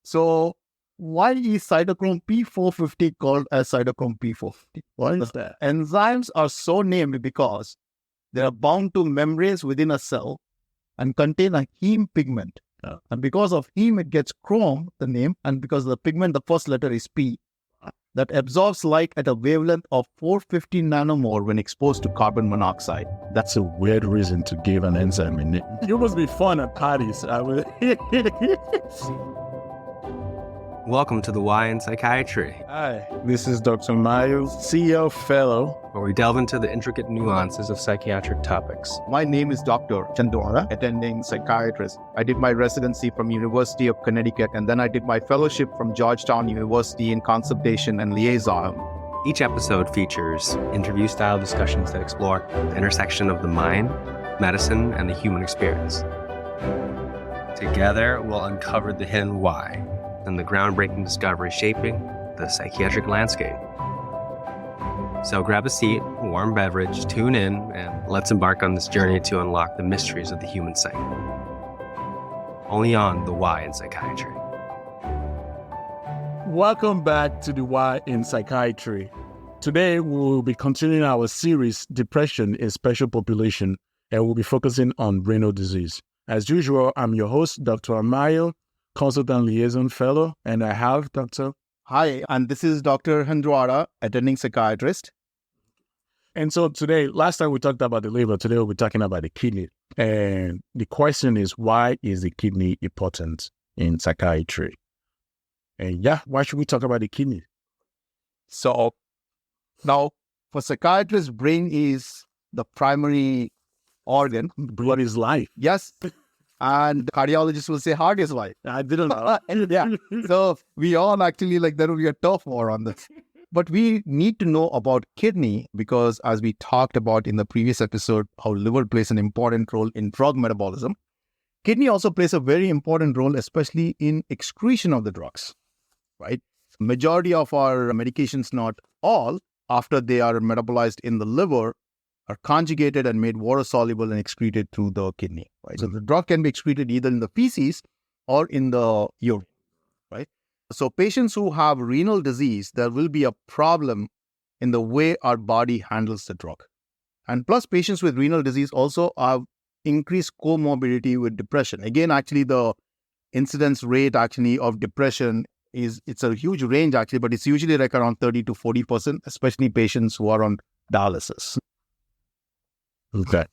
So why is cytochrome P450 called as cytochrome P450? What is that? Enzymes are so named because they are bound to membranes within a cell and contain a heme pigment. And because of heme, it gets chrome, the name, and because the pigment, the first letter is P, that absorbs light at a wavelength of 450 nanomole when exposed to carbon monoxide. That's a weird reason to give an enzyme a name. You must be fun at parties. Welcome to The Why in Psychiatry, Hi, this is Dr. Mayo, CEO Fellow. where we delve into the intricate nuances of psychiatric topics. My name is Dr. Chandora, attending psychiatrist. I did my residency from University of Connecticut, and then I did my fellowship from Georgetown University in consultation and liaison. Each episode features interview-style discussions that explore the intersection of the mind, medicine, and the human experience. Together, we'll uncover the hidden why and the groundbreaking discoveries shaping the psychiatric landscape. So grab a seat, warm beverage, tune in, and let's embark on this journey to unlock the mysteries of the human psyche. Only on The Why in Psychiatry. Welcome back to The Why in Psychiatry. Today, we'll be continuing our series, Depression in Special Population, and we'll be focusing on renal disease. As usual, I'm your host, Dr. Amayo, Consultant Liaison Fellow, and I have Dr. Hi, and this is Dr. Chandora, attending psychiatrist. And so today, last time we talked about the liver, today we'll be talking about the kidney. And the question is, why is the kidney important in psychiatry? And why should we talk about the kidney? So now, for psychiatrists, brain is the primary organ. Blood is life. Yes. And cardiologists will say heart is life. I didn't know. Yeah. So we all actually there will be a tough war on this. But we need to know about kidney because as we talked about in the previous episode, how liver plays an important role in drug metabolism. Kidney also plays a very important role, especially in excretion of the drugs, right? Majority of our medications, not all, after they are metabolized in the liver, are conjugated and made water-soluble and excreted through the kidney, right? So the drug can be excreted either in the feces or in the urine, right? So patients who have renal disease, there will be a problem in the way our body handles the drug. And plus, patients with renal disease also have increased comorbidity with depression. Again, actually, the incidence rate actually of depression it's a huge range actually, but it's usually like around 30 to 40%, especially patients who are on dialysis. Okay.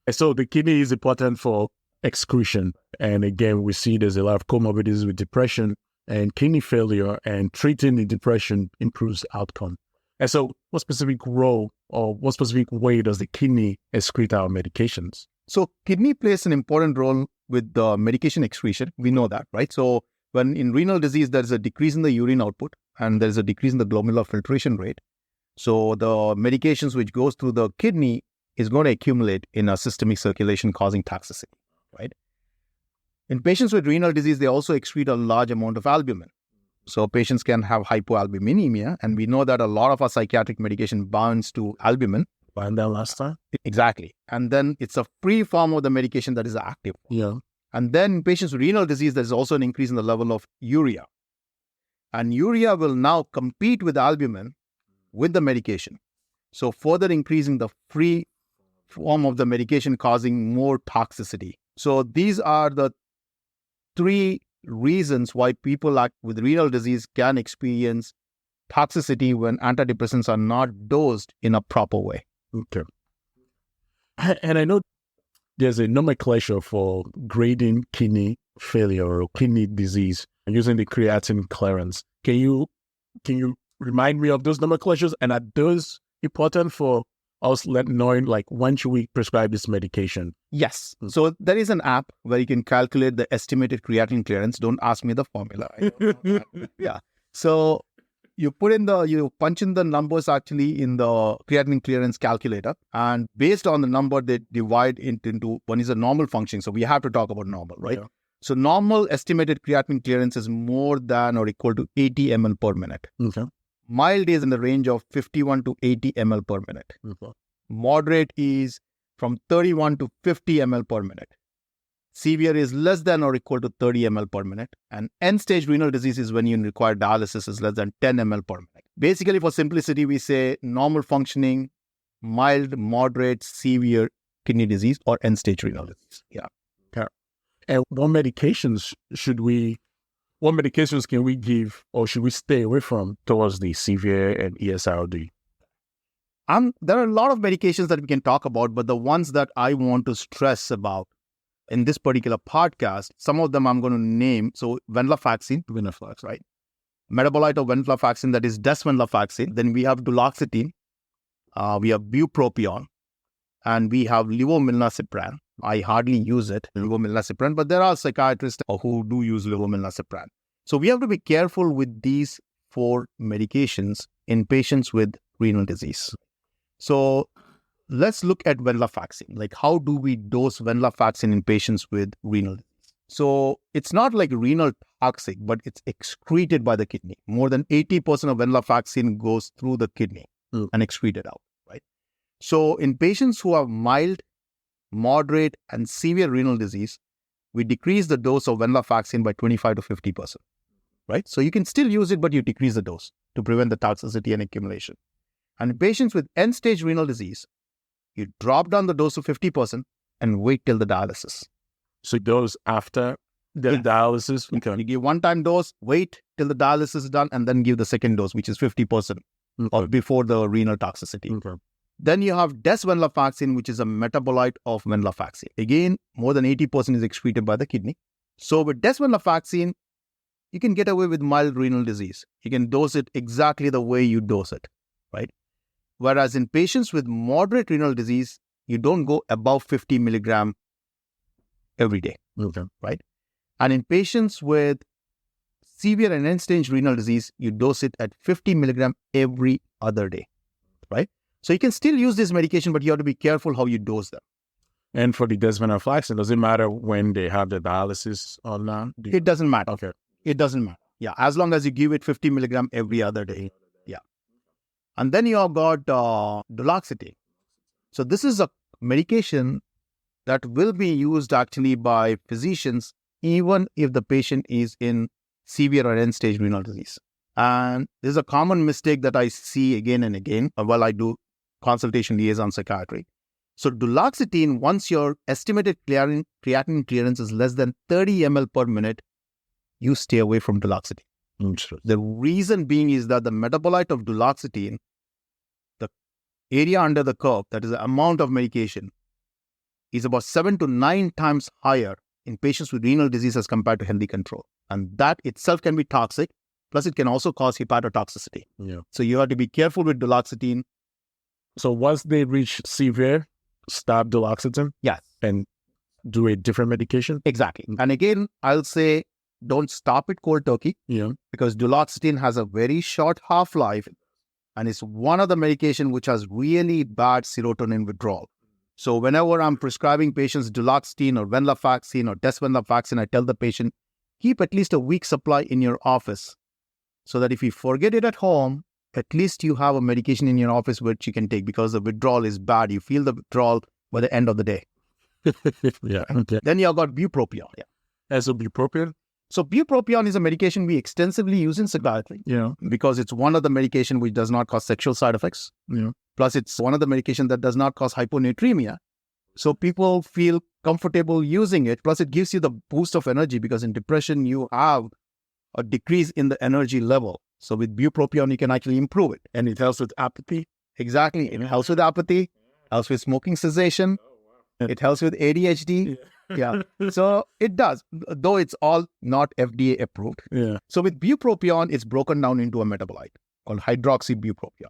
So the kidney is important for excretion. And again, we see there's a lot of comorbidities with depression and kidney failure, and treating the depression improves outcome. And so what specific role or what specific way does the kidney excrete our medications? So kidney plays an important role with the medication excretion. We know that, right? So when in renal disease, there's a decrease in the urine output and there's a decrease in the glomerular filtration rate. So the medications which goes through the kidney is going to accumulate in a systemic circulation, causing toxicity, right? In patients with renal disease, they also excrete a large amount of albumin. So patients can have hypoalbuminemia, and we know that a lot of our psychiatric medication binds to albumin. Find that last time? Exactly. And then it's a free form of the medication that is active. Yeah. And then in patients with renal disease, there's also an increase in the level of urea. And urea will now compete with albumin with the medication. So further increasing the free form of the medication, causing more toxicity. So these are the three reasons why people with renal disease can experience toxicity when antidepressants are not dosed in a proper way. Okay. And I know there's a nomenclature for grading kidney failure or kidney disease using the creatinine clearance. Can you remind me of those nomenclatures? And are those important for us knowing when should we prescribe this medication? Yes. So there is an app where you can calculate the estimated creatinine clearance. Don't ask me the formula. I don't know that. Yeah. So you punch in the numbers actually in the creatinine clearance calculator, and based on the number, they divide it into one is a normal function. So we have to talk about normal, right? Yeah. So normal estimated creatinine clearance is more than or equal to 80 ml per minute. Okay. Mild is in the range of 51 to 80 ml per minute. Okay. Moderate is from 31 to 50 ml per minute. Severe is less than or equal to 30 ml per minute. And end-stage renal disease is when you require dialysis is less than 10 ml per minute. Basically, for simplicity, we say normal functioning, mild, moderate, severe kidney disease or end-stage renal disease. Yeah. And what medications can we give or should we stay away from towards the severe and ESRD? There are a lot of medications that we can talk about, but the ones that I want to stress about in this particular podcast, some of them I'm going to name. So venlafaxine, right? Metabolite of venlafaxine, that is desvenlafaxine. Then we have duloxetine, we have bupropion, and we have levomilnacipran. I hardly use it, levomilnacipran, but there are psychiatrists who do use levomilnacipran. So we have to be careful with these 4 medications in patients with renal disease. So let's look at venlafaxine. Like, how do we dose venlafaxine in patients with renal disease? So it's not like renal toxic, but it's excreted by the kidney. More than 80% of venlafaxine goes through the kidney and excreted out, right? So in patients who have mild, moderate, and severe renal disease, we decrease the dose of venlafaxine by 25 to 50%, right? So you can still use it, but you decrease the dose to prevent the toxicity and accumulation. And in patients with end-stage renal disease, you drop down the dose to 50% and wait till the dialysis. So those after the dialysis? Okay. You give one-time dose, wait till the dialysis is done, and then give the second dose, which is 50% or before the renal toxicity. Okay. Then you have desvenlafaxine, which is a metabolite of venlafaxine. Again, more than 80% is excreted by the kidney. So with desvenlafaxine, you can get away with mild renal disease. You can dose it exactly the way you dose it, right? Whereas in patients with moderate renal disease, you don't go above 50 milligram every day, right? And in patients with severe and end-stage renal disease, you dose it at 50 milligram every other day, right? So you can still use this medication, but you have to be careful how you dose them. And for the desvenlafaxine, does it matter when they have the dialysis or not? It doesn't matter. Okay. It doesn't matter. Yeah, as long as you give it 50 milligram every other day. Yeah. And then you have got duloxetine. So this is a medication that will be used actually by physicians even if the patient is in severe or end-stage renal disease. And this is a common mistake that I see again and again while I do consultation liaison psychiatry. So duloxetine, once your estimated creatinine clearance is less than 30 ml per minute, you stay away from duloxetine. The reason being is that the metabolite of duloxetine, the area under the curve, that is the amount of medication, is about 7 to 9 times higher in patients with renal disease as compared to healthy control. And that itself can be toxic, plus it can also cause hepatotoxicity. Yeah. So you have to be careful with duloxetine. So once they reach severe, stop duloxetine? Yes. And do a different medication? Exactly. And again, I'll say don't stop it cold turkey. Yeah. Because duloxetine has a very short half-life and it's one of the medication which has really bad serotonin withdrawal. So whenever I'm prescribing patients duloxetine or venlafaxine or desvenlafaxine, I tell the patient, keep at least a week's supply in your office so that if you forget it at home, at least you have a medication in your office which you can take because the withdrawal is bad. You feel the withdrawal by the end of the day. Yeah. Okay. Then you have got bupropion. Yeah. As a bupropion? So bupropion is a medication we extensively use in psychiatry. Yeah. Because it's one of the medication which does not cause sexual side effects. Yeah. Plus, it's one of the medication that does not cause hyponatremia. So people feel comfortable using it. Plus, it gives you the boost of energy because in depression, you have a decrease in the energy level. So with bupropion, you can actually improve it. And it helps with apathy? Exactly. It helps with apathy, helps with smoking cessation. It helps with ADHD. Yeah. So it does, though it's all not FDA approved. Yeah. So with bupropion, it's broken down into a metabolite called hydroxybupropion,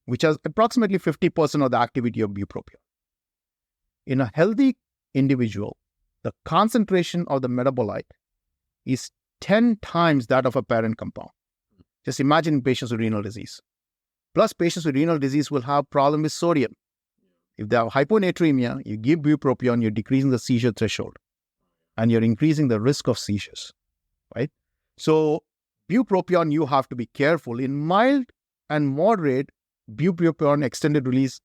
which has approximately 50% of the activity of bupropion. In a healthy individual, the concentration of the metabolite is 10 times that of a parent compound. Just imagine patients with renal disease. Plus, patients with renal disease will have problem with sodium. If they have hyponatremia, you give bupropion, you're decreasing the seizure threshold and you're increasing the risk of seizures, right? So bupropion, you have to be careful. In mild and moderate bupropion extended release,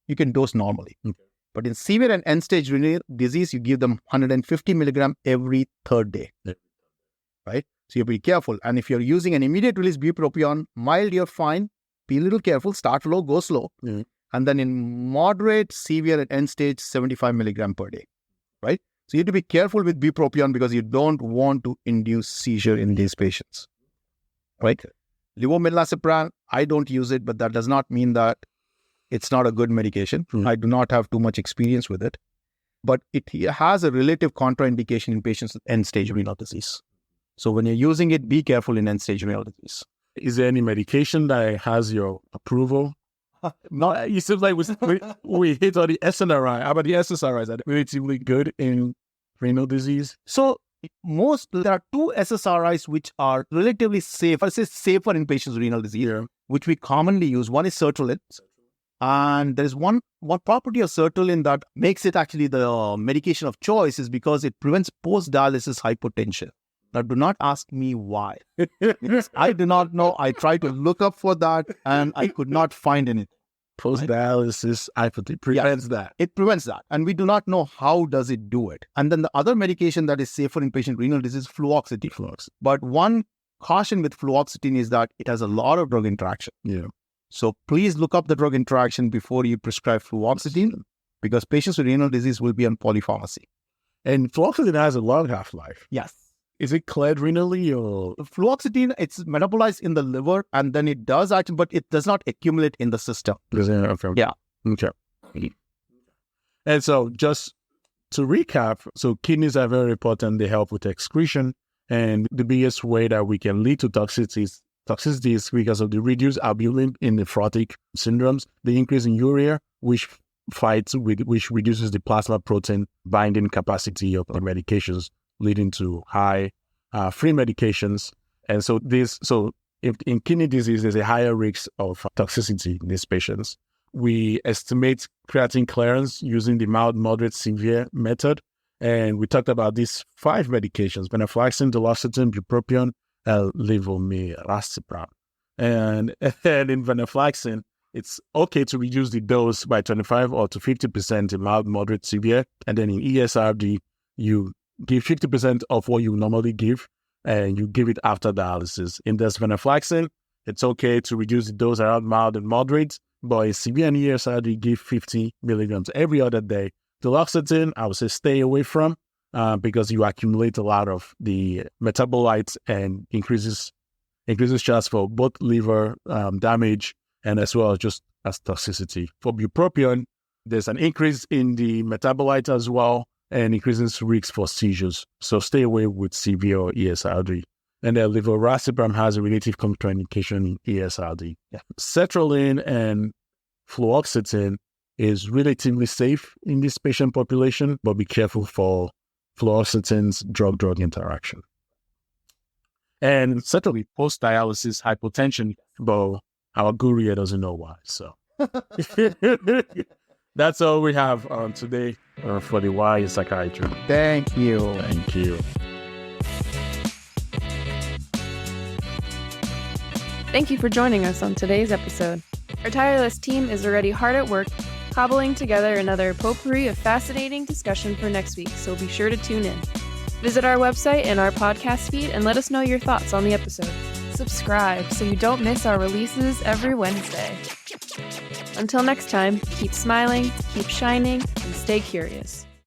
you can dose normally. Okay. But in severe and end-stage renal disease, you give them 150 milligram every third day, right? So you have to be careful. And if you're using an immediate release bupropion, mild, you're fine. Be a little careful. Start low, go slow. Mm. And then in moderate, severe, and end-stage, 75 milligram per day, right? So you have to be careful with bupropion because you don't want to induce seizure in these patients, right? Levometilazepam, I don't use it, but that does not mean that it's not a good medication. I do not have too much experience with it, but it has a relative contraindication in patients with end-stage renal disease. So when you're using it, be careful in end-stage renal disease. Is there any medication that has your approval? No, it seems like we hit on the SNRI. How about the SSRIs? Are they relatively good in renal disease? So there are two SSRIs which are relatively safe. I say safer in patients with renal disease, which we commonly use. One is sertraline. And there is one property of sertraline that makes it actually the medication of choice is because it prevents post-dialysis hypotension. Now, do not ask me why. I do not know. I tried to look up for that and I could not find anything. Post-dialysis hypotension prevents that. It prevents that. And we do not know how does it do it. And then the other medication that is safer in patient renal disease is fluoxetine. But one caution with fluoxetine is that it has a lot of drug interaction. Yeah. So please look up the drug interaction before you prescribe fluoxetine because patients with renal disease will be on polypharmacy. And fluoxetine has a long half-life. Yes. Is it cleared renally or? Fluoxetine, it's metabolized in the liver and then it does actually, but it does not accumulate in the system. Yeah. Okay. And so just to recap, so kidneys are very important. They help with excretion. And the biggest way that we can lead to toxicity is because of the reduced albumin in nephrotic syndromes, the increase in urea, which reduces the plasma protein binding capacity of the medications, leading to high free medications. And so if in kidney disease, there's a higher risk of toxicity in these patients. We estimate creatine clearance using the mild, moderate, severe method. And we talked about these 5 medications: venlafaxine, duloxetine, bupropion, and levometilazepam. And in venlafaxine, it's okay to reduce the dose by 25 or to 50% in mild, moderate, severe. And then in ESRD, you give 50% of what you normally give, and you give it after dialysis. In this venlafaxine, it's okay to reduce the dose around mild and moderate, but in severe and ESRD, give 50 milligrams every other day. Duloxetine, I would say stay away from because you accumulate a lot of the metabolites and increases chance for both liver damage and as well as just as toxicity. For bupropion, there's an increase in the metabolites as well and increases risk for seizures. So stay away with severe or ESRD. And then levoracibam has a relative contraindication in ESRD. Yeah. Sertraline and fluoxetine is relatively safe in this patient population, but be careful for fluoxetine's drug-drug interaction. And certainly post-dialysis hypotension, but our guru here doesn't know why. So that's all we have today for the Why in Psychiatry. Thank you. Thank you. Thank you for joining us on today's episode. Our tireless team is already hard at work, cobbling together another potpourri of fascinating discussion for next week, so be sure to tune in. Visit our website and our podcast feed and let us know your thoughts on the episode. Subscribe so you don't miss our releases every Wednesday. Until next time, keep smiling, keep shining, and stay curious.